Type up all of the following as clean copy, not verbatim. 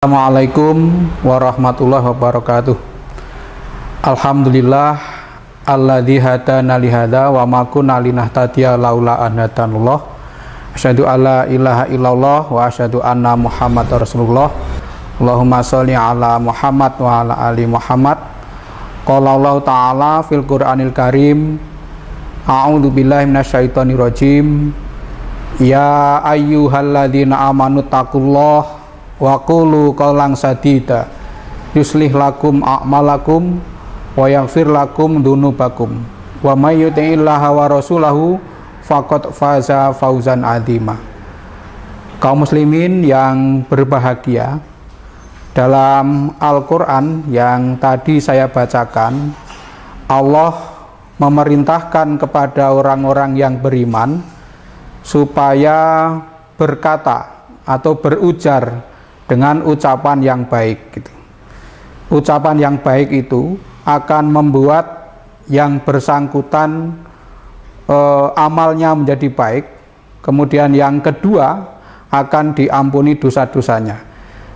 Assalamualaikum warahmatullahi wabarakatuh. Alhamdulillah alladzi hadana li hadza wa ma kunna linahtadiya laula an hadanallah. Asyhadu alla ilaha illallah wa asyhadu anna Muhammadar Rasulullah. Allahumma sholli ala Muhammad wa ala ali Muhammad. Qala Allah taala fil Qur'anil Karim. A'udzu billahi minasyaitonir rajim. Ya ayyuhalladzina amanu taqullaha wa qulu qawlan sadida yuslih lakum a'malakum wa yaghfir lakum dzunubakum wa may yuti'illaha wa rasulahu faqad faza fauzan 'azima. Kaum muslimin yang berbahagia, dalam Al-Qur'an yang tadi saya bacakan, Allah memerintahkan kepada orang-orang yang beriman supaya berkata atau berujar dengan ucapan yang baik gitu. Ucapan yang baik itu akan membuat yang bersangkutan amalnya menjadi baik. Kemudian yang kedua akan diampuni dosa-dosanya.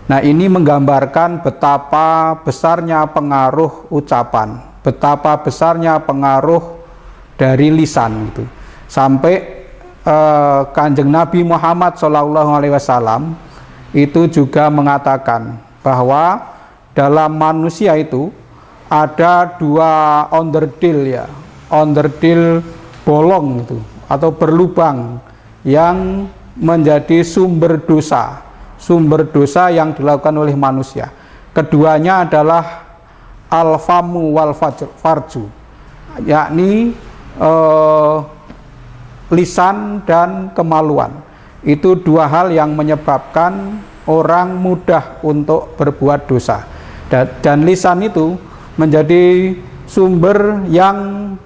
Nah, ini menggambarkan betapa besarnya pengaruh ucapan, betapa besarnya pengaruh dari lisan gitu. Sampai Kanjeng Nabi Muhammad SAW itu juga mengatakan bahwa dalam manusia itu ada dua onderdil bolong itu atau berlubang yang menjadi sumber dosa yang dilakukan oleh manusia. Keduanya adalah al-famu wal farju, yakni lisan dan kemaluan. Itu dua hal yang menyebabkan orang mudah untuk berbuat dosa. Dan lisan itu menjadi sumber yang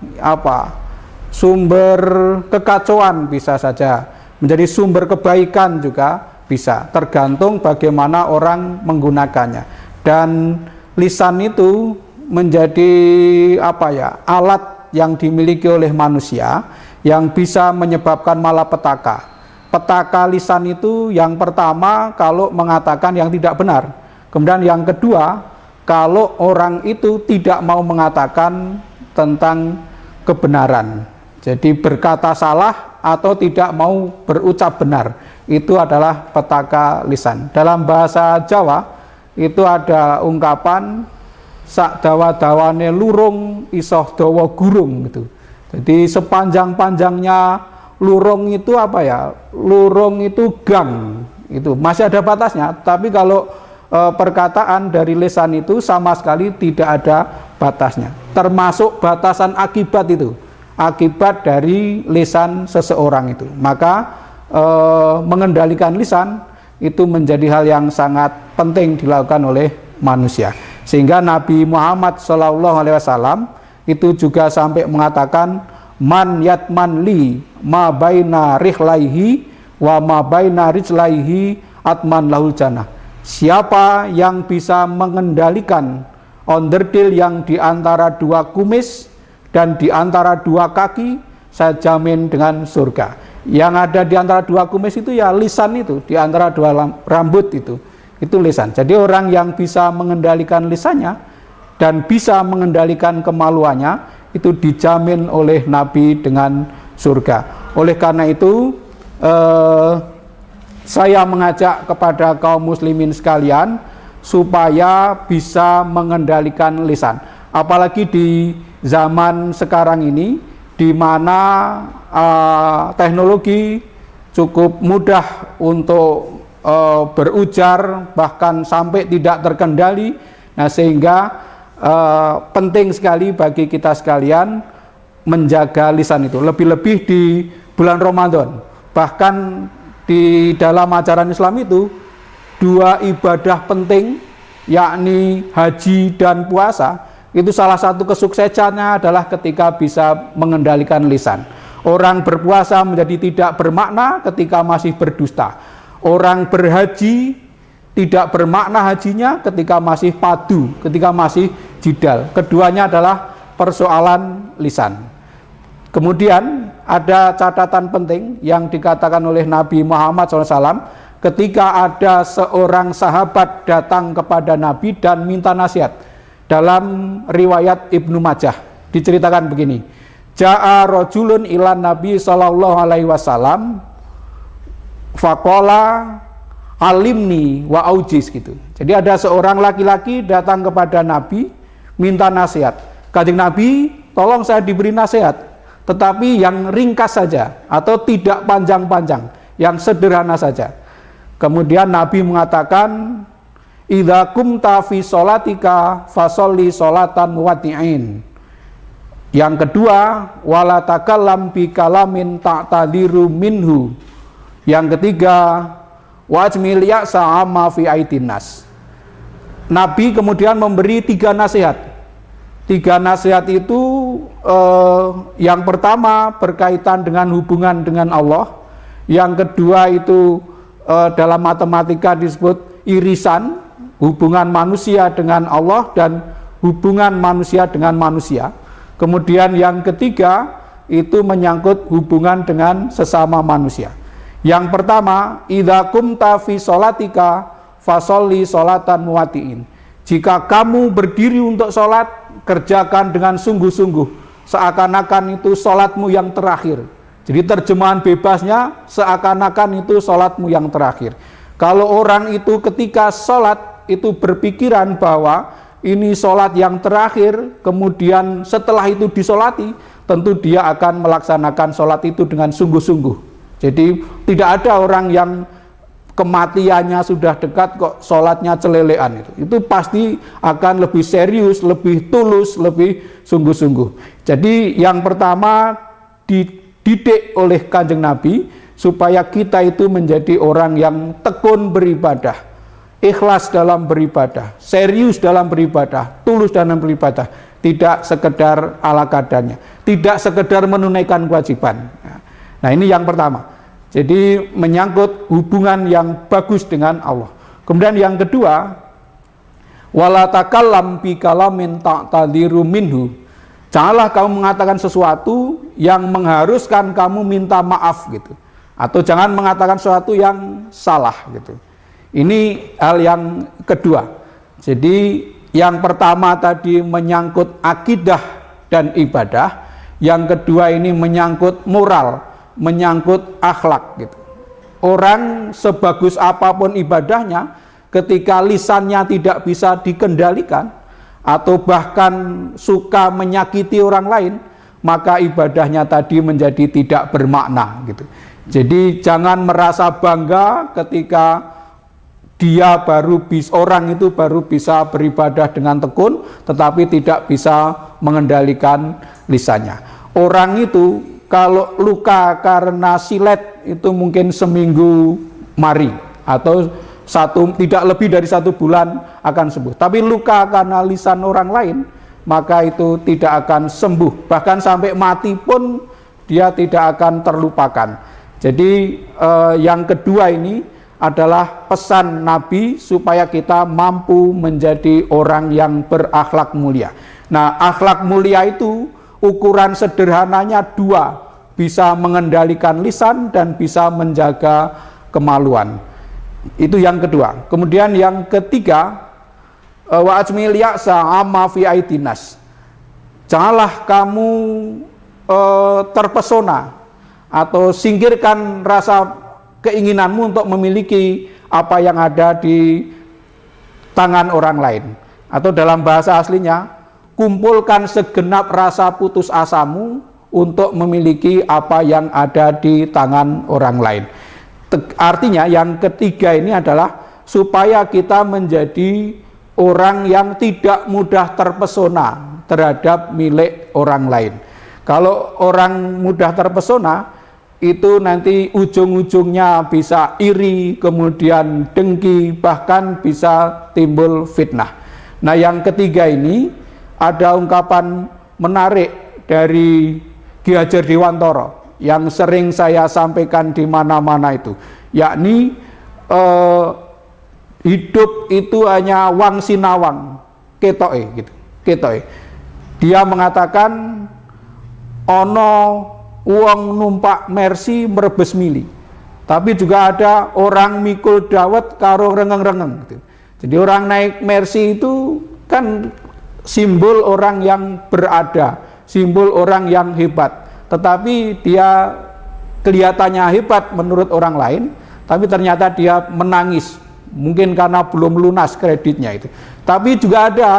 sumber kekacauan bisa saja, menjadi sumber kebaikan juga bisa, tergantung bagaimana orang menggunakannya. Dan lisan itu menjadi alat yang dimiliki oleh manusia yang bisa menyebabkan malapetaka. Petaka lisan itu yang pertama kalau mengatakan yang tidak benar. Kemudian yang kedua, kalau orang itu tidak mau mengatakan tentang kebenaran. Jadi berkata salah atau tidak mau berucap benar. Itu adalah petaka lisan. Dalam bahasa Jawa itu ada ungkapan sak dawa-dawane lurung isoh dawa gurung gitu. Jadi sepanjang-panjangnya lurung itu lurung itu gang, itu masih ada batasnya. Tapi kalau perkataan dari lisan itu sama sekali tidak ada batasnya, termasuk batasan akibat itu, akibat dari lisan seseorang itu. Maka mengendalikan lisan itu menjadi hal yang sangat penting dilakukan oleh manusia. Sehingga Nabi Muhammad SAW itu juga sampai mengatakan, man yatman li ma baina rihlaihi wa ma baina rijlaihi atman lahul jannah. Siapa yang bisa mengendalikan onderdil yang di antara dua kumis dan di antara dua kaki, saya jamin dengan surga. Yang ada di antara dua kumis itu ya lisan itu, di antara dua rambut itu lisan. Jadi orang yang bisa mengendalikan lisannya dan bisa mengendalikan kemaluannya itu dijamin oleh Nabi dengan surga. Oleh karena itu saya mengajak kepada kaum muslimin sekalian supaya bisa mengendalikan lisan. Apalagi di zaman sekarang ini di mana teknologi cukup mudah untuk berujar, bahkan sampai tidak terkendali. Nah, sehingga penting sekali bagi kita sekalian menjaga lisan itu, lebih-lebih di bulan Ramadan. Bahkan di dalam ajaran Islam itu dua ibadah penting, yakni haji dan puasa, itu salah satu kesuksesannya adalah ketika bisa mengendalikan lisan. Orang berpuasa menjadi tidak bermakna ketika masih berdusta. Orang berhaji tidak bermakna hajinya ketika masih padu, ketika masih jidal. Keduanya adalah persoalan lisan. Kemudian ada catatan penting yang dikatakan oleh Nabi Muhammad SAW ketika ada seorang sahabat datang kepada Nabi dan minta nasihat. Dalam riwayat Ibnu Majah diceritakan begini, ja'a rajulun ilan Nabi sallallahu alaihi wasallam faqala alimni wa aujis gitu. Jadi ada seorang laki-laki datang kepada Nabi minta nasihat. Kanjeng Nabi, tolong saya diberi nasihat, tetapi yang ringkas saja atau tidak panjang-panjang, yang sederhana saja. Kemudian Nabi mengatakan, idza kumta fi sholatika fasholli sholatan muwaddi'in. Yang kedua, wala takallam bi kalamin ta'tadiru minhu. Yang ketiga, wajmil ya'sa amma fi aidinas. Nabi kemudian memberi 3 nasihat. 3 nasihat itu yang pertama berkaitan dengan hubungan dengan Allah. Yang kedua itu dalam matematika disebut irisan, hubungan manusia dengan Allah dan hubungan manusia dengan manusia. Kemudian yang ketiga itu menyangkut hubungan dengan sesama manusia. Yang pertama, idza kumta fi sholatika fasholli sholatan muwaddi'in. Jika kamu berdiri untuk sholat, kerjakan dengan sungguh-sungguh, seakan-akan itu sholatmu yang terakhir. Jadi terjemahan bebasnya, seakan-akan itu sholatmu yang terakhir. Kalau orang itu ketika sholat itu berpikiran bahwa ini sholat yang terakhir, kemudian setelah itu disolati, tentu dia akan melaksanakan sholat itu dengan sungguh-sungguh. Jadi tidak ada orang yang kematiannya sudah dekat kok sholatnya celelean. Itu pasti akan lebih serius, lebih tulus, lebih sungguh-sungguh. Jadi yang pertama dididik oleh Kanjeng Nabi supaya kita itu menjadi orang yang tekun beribadah, ikhlas dalam beribadah, serius dalam beribadah, tulus dalam beribadah, tidak sekedar ala kadarnya, tidak sekedar menunaikan kewajiban. Nah ini yang pertama. Jadi menyangkut hubungan yang bagus dengan Allah. Kemudian yang kedua, wala takallam bi kalamin ta'tadiru minhu. Janganlah kamu mengatakan sesuatu yang mengharuskan kamu minta maaf gitu. Atau jangan mengatakan sesuatu yang salah gitu. Ini hal yang kedua. Jadi yang pertama tadi menyangkut akidah dan ibadah. Yang kedua ini menyangkut moral, menyangkut akhlak gitu. Orang sebagus apapun ibadahnya, ketika lisannya tidak bisa dikendalikan atau bahkan suka menyakiti orang lain, maka ibadahnya tadi menjadi tidak bermakna gitu. Jadi jangan merasa bangga ketika orang itu baru bisa beribadah dengan tekun, tetapi tidak bisa mengendalikan lisannya. Orang itu kalau luka karena silet itu mungkin seminggu mari atau tidak lebih dari 1 bulan akan sembuh. Tapi luka karena lisan orang lain maka itu tidak akan sembuh. Bahkan sampai mati pun dia tidak akan terlupakan. Jadi yang kedua ini adalah pesan Nabi supaya kita mampu menjadi orang yang berakhlak mulia. Nah, akhlak mulia itu ukuran sederhananya 2, bisa mengendalikan lisan dan bisa menjaga kemaluan. Itu yang kedua. Kemudian yang ketiga, wa ajmil ya'sa amma fi aidinas. Janganlah kamu terpesona atau singkirkan rasa keinginanmu untuk memiliki apa yang ada di tangan orang lain. Atau dalam bahasa aslinya, kumpulkan segenap rasa putus asamu untuk memiliki apa yang ada di tangan orang lain. Artinya yang ketiga ini adalah supaya kita menjadi orang yang tidak mudah terpesona terhadap milik orang lain. Kalau orang mudah terpesona, itu nanti ujung-ujungnya bisa iri, kemudian dengki, bahkan bisa timbul fitnah. Nah yang ketiga ini ada ungkapan menarik dari Ki Hajar Dewantara yang sering saya sampaikan di mana-mana itu, yakni hidup itu hanya wang sinawang, ketoke gitu, ketoke. Dia mengatakan ono wong numpak mercy merebes mili. Tapi juga ada orang mikul dawet karo rengeng-rengeng gitu. Jadi orang naik Mercy itu kan simbol orang yang berada, simbol orang yang hebat. Tetapi dia kelihatannya hebat menurut orang lain, tapi ternyata dia menangis. Mungkin karena belum lunas kreditnya itu. Tapi juga ada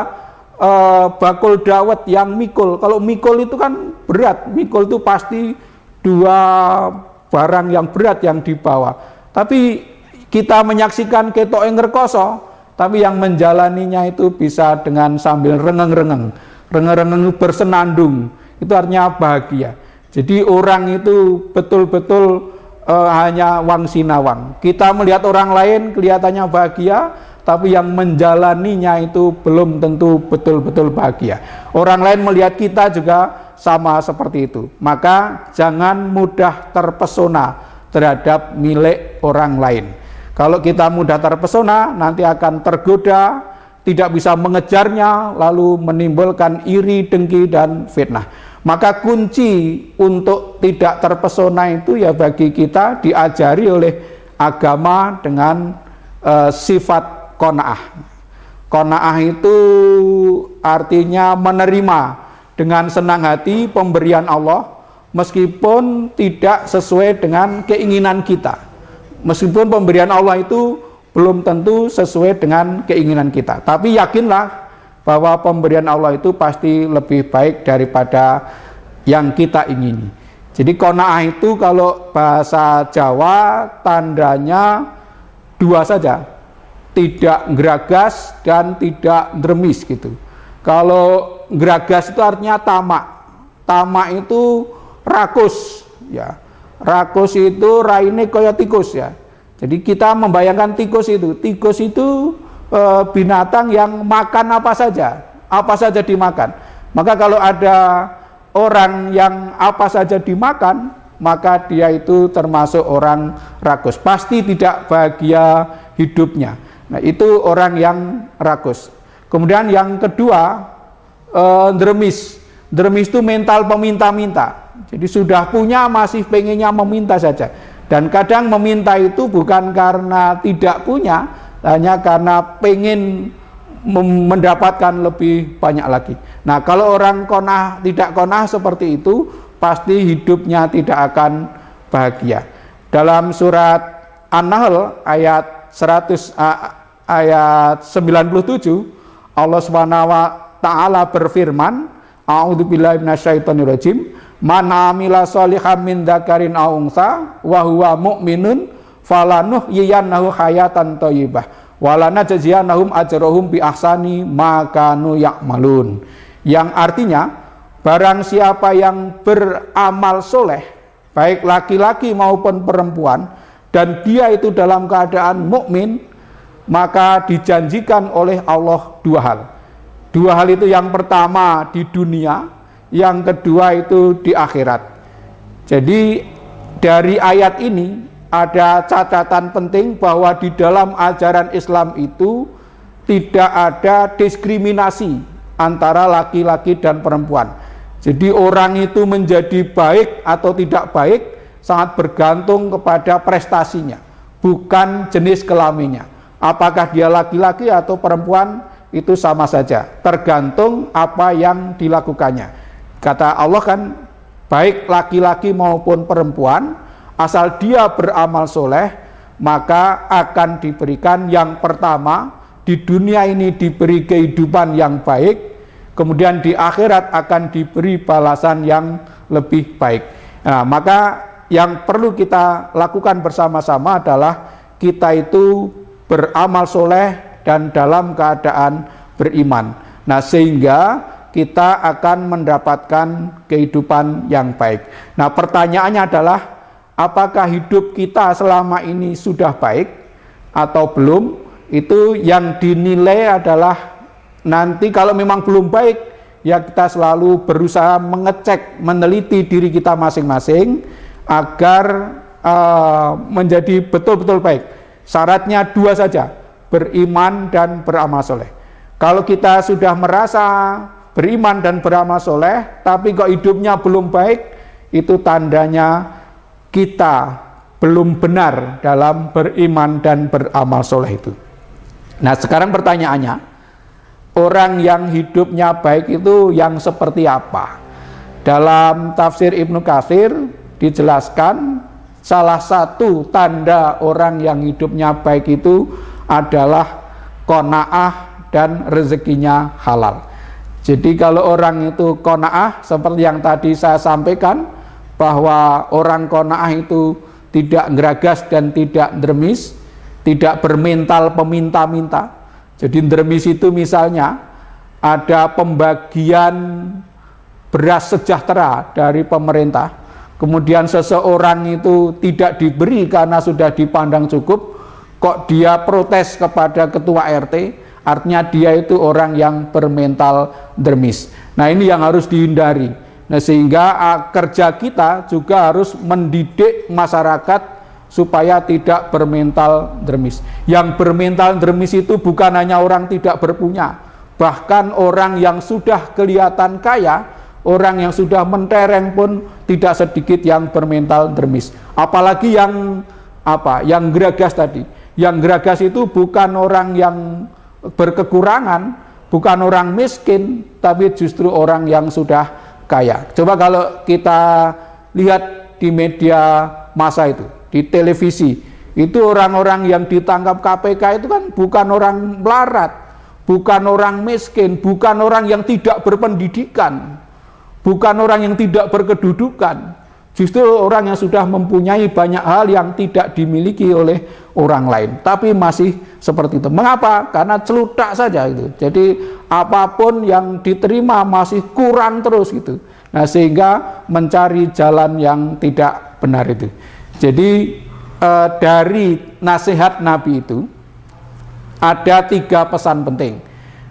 bakul dawet yang mikul. Kalau mikul itu kan berat, mikul itu pasti dua barang yang berat yang dibawa. Tapi kita menyaksikan ketok yang ngerkoso, tapi yang menjalaninya itu bisa dengan sambil rengeng-rengeng, rengeng-rengeng bersenandung. Itu artinya bahagia. Jadi orang itu betul-betul hanya wang sinawang. Kita melihat orang lain kelihatannya bahagia, tapi yang menjalaninya itu belum tentu betul-betul bahagia. Orang lain melihat kita juga sama seperti itu. Maka jangan mudah terpesona terhadap milik orang lain. Kalau kita mudah terpesona, nanti akan tergoda, tidak bisa mengejarnya, lalu menimbulkan iri, dengki, dan fitnah. Maka kunci untuk tidak terpesona itu ya bagi kita diajari oleh agama dengan sifat qanaah. Qanaah itu artinya menerima dengan senang hati pemberian Allah meskipun tidak sesuai dengan keinginan kita. Meskipun pemberian Allah itu belum tentu sesuai dengan keinginan kita. Tapi yakinlah bahwa pemberian Allah itu pasti lebih baik daripada yang kita ingini. Jadi qanaah itu kalau bahasa Jawa tandanya dua saja, tidak geragas dan tidak dremis gitu. Kalau geragas itu artinya tamak. Tamak itu rakus ya. Rakus itu raine kaya tikus ya. Jadi kita membayangkan tikus itu. Tikus itu binatang yang makan apa saja dimakan. Maka kalau ada orang yang apa saja dimakan, maka dia itu termasuk orang rakus. Pasti tidak bahagia hidupnya. Nah, itu orang yang rakus. Kemudian yang kedua, dremis. Dremis itu mental peminta-minta. Jadi sudah punya masih pengennya meminta saja. Dan kadang meminta itu bukan karena tidak punya, hanya karena pengen mendapatkan lebih banyak lagi. Nah, kalau orang qanaah tidak qanaah seperti itu, pasti hidupnya tidak akan bahagia. Dalam surat An-Nahl ayat 97, Allah Subhanahu wa taala berfirman, a'udzubillahi minasyaitonirrajim, man amila sholihan min dzakarin aw unsa wa huwa mu'minun falanuhyiyannahu hayatan thayyibah walana jaziyannahum ajrahum bi ahsani ma kanu ya'malun. Yang artinya barang siapa yang beramal soleh baik laki-laki maupun perempuan dan dia itu dalam keadaan mukmin, maka dijanjikan oleh Allah dua hal. Dua hal itu yang pertama di dunia, yang kedua itu di akhirat. Jadi dari ayat ini ada catatan penting bahwa di dalam ajaran Islam itu tidak ada diskriminasi antara laki-laki dan perempuan. Jadi orang itu menjadi baik atau tidak baik sangat bergantung kepada prestasinya, bukan jenis kelaminnya. Apakah dia laki-laki atau perempuan itu sama saja, tergantung apa yang dilakukannya. Kata Allah kan, baik laki-laki maupun perempuan, asal dia beramal soleh, maka akan diberikan yang pertama, di dunia ini diberi kehidupan yang baik, kemudian di akhirat akan diberi balasan yang lebih baik. Nah, maka yang perlu kita lakukan bersama-sama adalah kita itu beramal soleh dan dalam keadaan beriman. Nah, sehingga kita akan mendapatkan kehidupan yang baik. Nah, pertanyaannya adalah apakah hidup kita selama ini sudah baik atau belum? Itu yang dinilai adalah nanti kalau memang belum baik, ya kita selalu berusaha mengecek, meneliti diri kita masing-masing agar menjadi betul-betul baik. Syaratnya dua saja, beriman dan beramal soleh. Kalau kita sudah merasa beriman dan beramal soleh, tapi kok hidupnya belum baik, itu tandanya kita belum benar dalam beriman dan beramal soleh itu. Nah sekarang pertanyaannya, orang yang hidupnya baik itu yang seperti apa? Dalam tafsir Ibnu Katsir dijelaskan salah satu tanda orang yang hidupnya baik itu adalah qanaah dan rezekinya halal. Jadi kalau orang itu qanaah seperti yang tadi saya sampaikan, bahwa orang qanaah itu tidak geragas dan tidak dermis, tidak bermental peminta-minta. Jadi dermis itu misalnya ada pembagian beras sejahtera dari pemerintah, kemudian seseorang itu tidak diberi karena sudah dipandang cukup, kok dia protes kepada ketua RT, artinya dia itu orang yang bermental dermis. Nah ini yang harus dihindari. Nah sehingga kerja kita juga harus mendidik masyarakat supaya tidak bermental dermis. Yang bermental dermis itu bukan hanya orang tidak berpunya, bahkan orang yang sudah kelihatan kaya, orang yang sudah mentereng pun tidak sedikit yang bermental dermis. Apalagi yang yang geragas tadi. Yang geragas itu bukan orang yang berkekurangan, bukan orang miskin, tapi justru orang yang sudah kaya. Coba kalau kita lihat di media massa itu, di televisi, itu orang-orang yang ditangkap KPK itu kan bukan orang melarat, bukan orang miskin, bukan orang yang tidak berpendidikan, bukan orang yang tidak berkedudukan, justru orang yang sudah mempunyai banyak hal yang tidak dimiliki oleh orang lain, tapi masih seperti itu. Mengapa? Karena celutak saja itu. Jadi apapun yang diterima masih kurang terus gitu. Nah sehingga mencari jalan yang tidak benar itu. Jadi dari nasihat Nabi itu ada 3 pesan penting.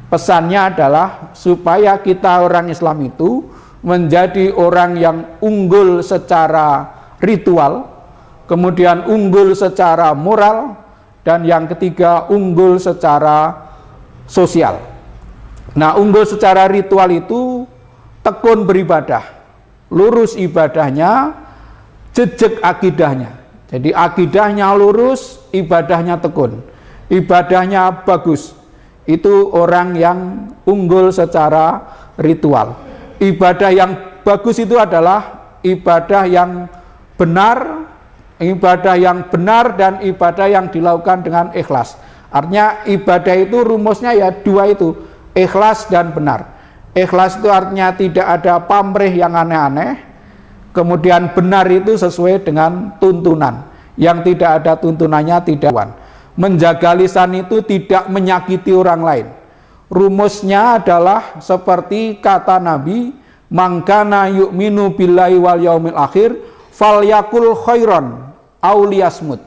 Pesannya adalah supaya kita orang Islam itu menjadi orang yang unggul secara ritual, kemudian unggul secara moral, dan yang ketiga unggul secara sosial. Nah unggul secara ritual itu tekun beribadah, lurus ibadahnya, jejak akidahnya. Jadi akidahnya lurus, ibadahnya tekun, ibadahnya bagus. Itu orang yang unggul secara ritual. Ibadah yang bagus itu adalah ibadah yang benar, dan ibadah yang dilakukan dengan ikhlas. Artinya ibadah itu rumusnya ya 2 itu, ikhlas dan benar. Ikhlas itu artinya tidak ada pamrih yang aneh-aneh, kemudian benar itu sesuai dengan tuntunan, yang tidak ada tuntunannya tidak. Menjaga lisan itu tidak menyakiti orang lain. Rumusnya adalah seperti kata Nabi, mangkana yu'minu billahi wal yaumil akhir falyakul khairan aw liyasmut.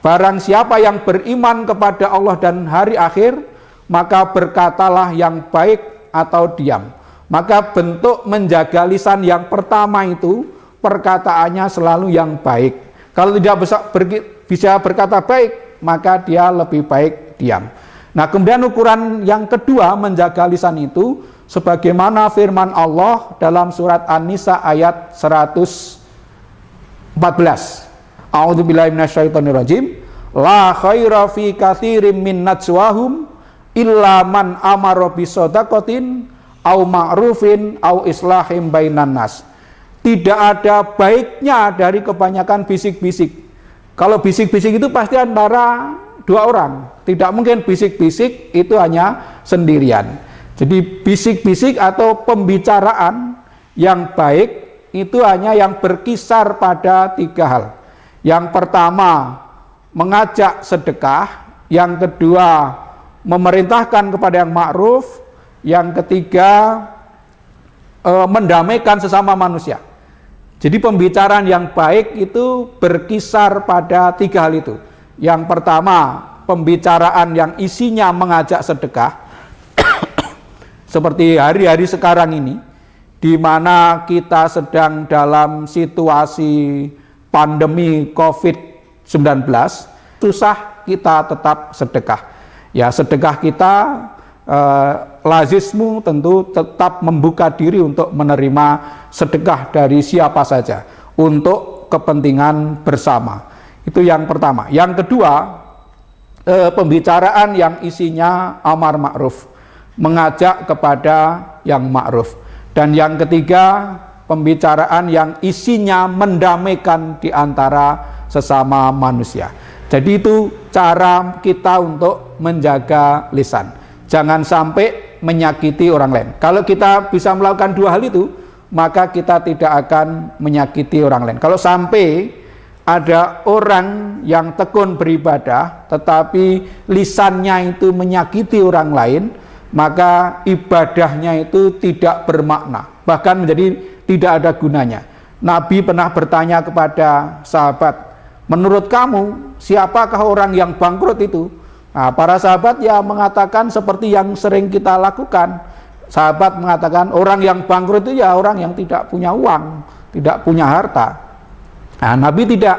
Barang siapa yang beriman kepada Allah dan hari akhir, maka berkatalah yang baik atau diam. Maka bentuk menjaga lisan yang pertama itu perkataannya selalu yang baik. Kalau tidak bisa berkata baik, maka dia lebih baik diam. Nah kemudian ukuran yang kedua menjaga lisan itu sebagaimana firman Allah dalam surat An-Nisa ayat 114. A'udzubillahi minasyaitonirrajim. La khaira fi katsirin min najwahum illa man amara bisadaqatin au ma'rufin au islahim bainan nas. Tidak ada baiknya dari kebanyakan bisik-bisik. Kalau bisik-bisik itu pasti antara 2 orang. Tidak mungkin bisik-bisik itu hanya sendirian. Jadi bisik-bisik atau pembicaraan yang baik itu hanya yang berkisar pada 3 hal. Yang pertama mengajak sedekah, yang kedua memerintahkan kepada yang ma'ruf, yang ketiga mendamaikan sesama manusia. Jadi pembicaraan yang baik itu berkisar pada 3 hal itu. Yang pertama, pembicaraan yang isinya mengajak sedekah, seperti hari-hari sekarang ini, di mana kita sedang dalam situasi pandemi COVID-19, susah kita tetap sedekah. Ya, sedekah kita lazismu tentu tetap membuka diri untuk menerima sedekah dari siapa saja untuk kepentingan bersama. Itu yang pertama. Yang kedua, pembicaraan yang isinya amar ma'ruf, mengajak kepada yang ma'ruf. Dan yang ketiga, pembicaraan yang isinya mendamaikan di antara sesama manusia. Jadi itu cara kita untuk menjaga lisan. Jangan sampai menyakiti orang lain. Kalau kita bisa melakukan dua hal itu, maka kita tidak akan menyakiti orang lain. Kalau sampai ada orang yang tekun beribadah, tetapi lisannya itu menyakiti orang lain, maka ibadahnya itu tidak bermakna, bahkan menjadi tidak ada gunanya. Nabi pernah bertanya kepada sahabat, menurut kamu siapakah orang yang bangkrut itu? Nah, para sahabat ya mengatakan seperti yang sering kita lakukan. Sahabat mengatakan orang yang bangkrut itu ya orang yang tidak punya uang, tidak punya harta. Nah, Nabi tidak.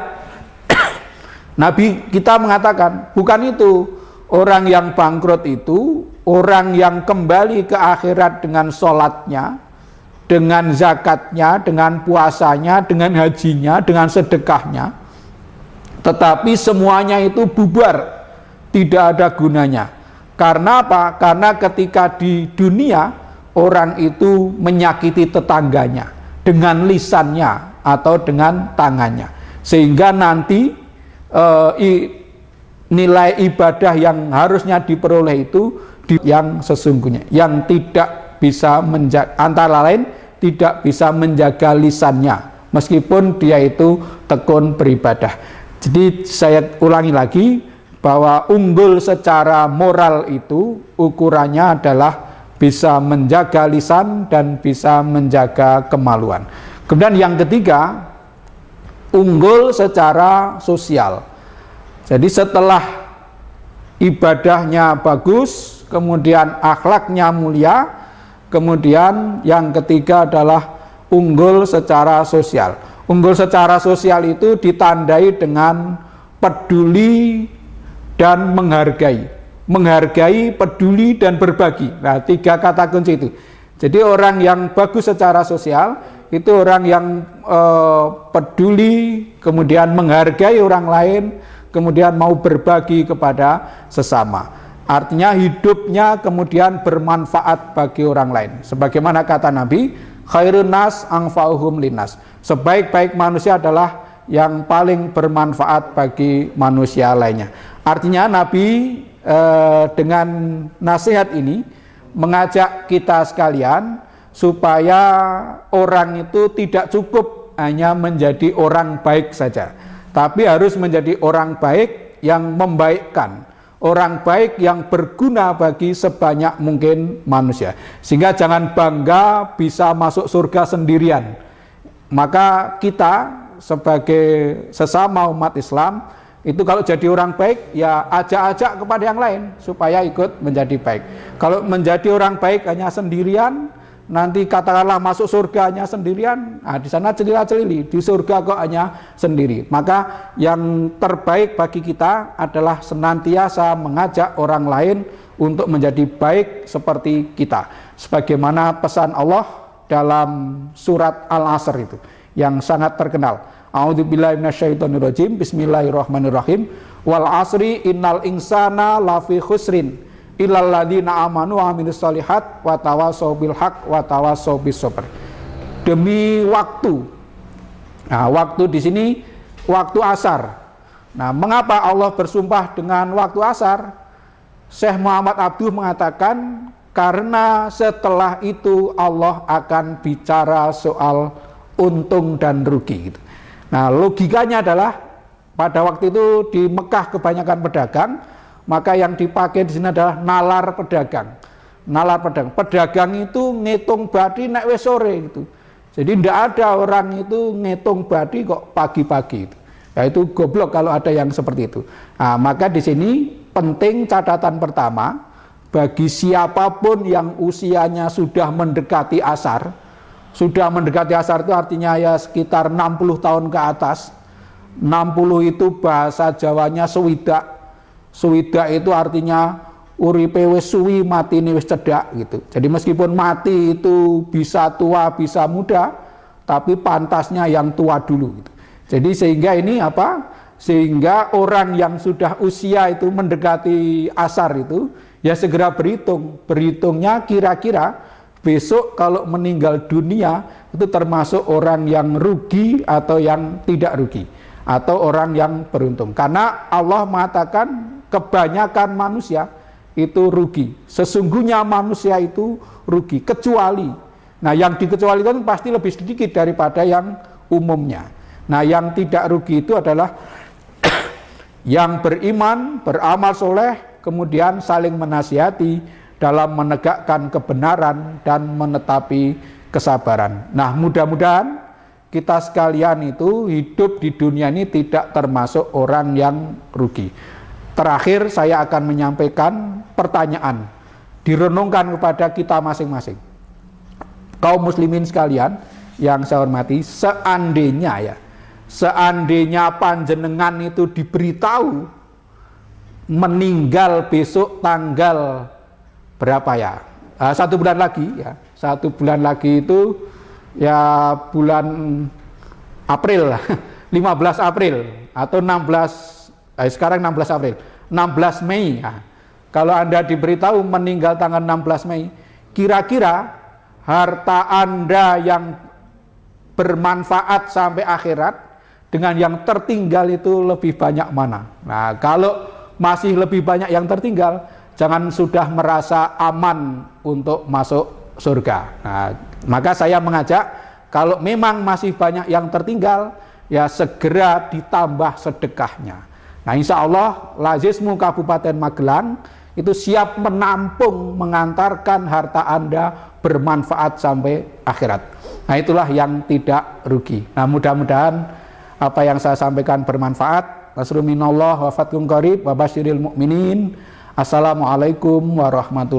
Nabi kita mengatakan bukan itu. Orang yang bangkrut itu orang yang kembali ke akhirat dengan sholatnya, dengan zakatnya, dengan puasanya, dengan hajinya, dengan sedekahnya. Tetapi semuanya itu bubar, tidak ada gunanya. Karena apa? Karena ketika di dunia orang itu menyakiti tetangganya dengan lisannya atau dengan tangannya, sehingga nanti nilai ibadah yang harusnya diperoleh itu yang sesungguhnya, yang tidak bisa antara lain tidak bisa menjaga lisannya meskipun dia itu tekun beribadah. Jadi saya ulangi lagi bahwa unggul secara moral itu ukurannya adalah bisa menjaga lisan dan bisa menjaga kemaluan. Kemudian yang ketiga, unggul secara sosial. Jadi setelah ibadahnya bagus, kemudian akhlaknya mulia, kemudian yang ketiga adalah unggul secara sosial. Unggul secara sosial itu ditandai dengan peduli dan menghargai. Menghargai, peduli, dan berbagi. Nah, tiga kata kunci itu. Jadi orang yang bagus secara sosial itu orang yang peduli, kemudian menghargai orang lain, kemudian mau berbagi kepada sesama. Artinya hidupnya kemudian bermanfaat bagi orang lain. Sebagaimana kata Nabi, khairun nas anfa'uhum linnas. Sebaik-baik manusia adalah yang paling bermanfaat bagi manusia lainnya. Artinya Nabi dengan nasihat ini mengajak kita sekalian supaya orang itu tidak cukup hanya menjadi orang baik saja, tapi harus menjadi orang baik yang membaikkan, orang baik yang berguna bagi sebanyak mungkin manusia. Sehingga jangan bangga bisa masuk surga sendirian. Maka kita sebagai sesama umat Islam itu kalau jadi orang baik ya ajak-ajak kepada yang lain supaya ikut menjadi baik. Kalau menjadi orang baik hanya sendirian, nanti katakanlah masuk surga hanya sendirian, nah di sana celila-celili, di surga kok hanya sendiri. Maka yang terbaik bagi kita adalah senantiasa mengajak orang lain untuk menjadi baik seperti kita. Sebagaimana pesan Allah dalam surat Al-Asr itu yang sangat terkenal. A'udzubillahi minasyaitonirrajim. Bismillahirrahmanirrahim. Wal asri innal insana lafi khusrin illal ladzina amanu wa amilus solihat wa tawassaw bil haq wa tawassaw bis sabr. Demi waktu. Nah, waktu di sini waktu asar. Nah, mengapa Allah bersumpah dengan waktu asar? Syekh Muhammad Abduh mengatakan karena setelah itu Allah akan bicara soal untung dan rugi gitu. Nah, logikanya adalah pada waktu itu di Mekah kebanyakan pedagang, maka yang dipakai di sini adalah nalar pedagang. Nalar pedagang. Pedagang itu ngitung badi nek wis sore gitu. Jadi tidak ada orang itu ngitung badi kok pagi-pagi itu. Ya itu goblok kalau ada yang seperti itu. Nah, maka di sini penting catatan pertama bagi siapapun yang usianya sudah mendekati asar. Sudah mendekati asar itu artinya ya sekitar 60 tahun ke atas. 60 itu bahasa Jawanya suwidak. Suwidak itu artinya uripe wis suwi, matine wis cedhak gitu. Jadi meskipun mati itu bisa tua, bisa muda, tapi pantasnya yang tua dulu gitu. Jadi sehingga ini apa? Sehingga orang yang sudah usia itu mendekati asar itu ya segera berhitungnya kira-kira besok kalau meninggal dunia itu termasuk orang yang rugi atau yang tidak rugi, atau orang yang beruntung. Karena Allah mengatakan kebanyakan manusia itu rugi, sesungguhnya manusia itu rugi, kecuali, nah yang dikecualikan pasti lebih sedikit daripada yang umumnya. Nah yang tidak rugi itu adalah yang beriman, beramal soleh, kemudian saling menasihati dalam menegakkan kebenaran dan menetapi kesabaran. Nah mudah-mudahan kita sekalian itu hidup di dunia ini tidak termasuk orang yang rugi. Terakhir saya akan menyampaikan pertanyaan, direnungkan kepada kita masing-masing. Kaum muslimin sekalian yang saya hormati, seandainya panjenengan itu diberitahu meninggal besok tanggal berapa ya? 1 bulan lagi ya. 1 bulan lagi itu ya bulan April, 15 April atau 16 sekarang 16 April, 16 Mei. Ya. Kalau Anda diberitahu meninggal tanggal 16 Mei, kira-kira harta Anda yang bermanfaat sampai akhirat dengan yang tertinggal itu lebih banyak mana? Nah, kalau masih lebih banyak yang tertinggal, jangan sudah merasa aman untuk masuk surga. Nah, maka saya mengajak, kalau memang masih banyak yang tertinggal, ya segera ditambah sedekahnya. Nah, insya Allah Lazismu Kabupaten Magelang itu siap menampung, mengantarkan harta Anda bermanfaat sampai akhirat. Nah, itulah yang tidak rugi. Nah, mudah-mudahan apa yang saya sampaikan bermanfaat. Nasrun minallah wa fathun qarib wa basyiril mu'minin. Assalamualaikum warahmatullahi wabarakatuh.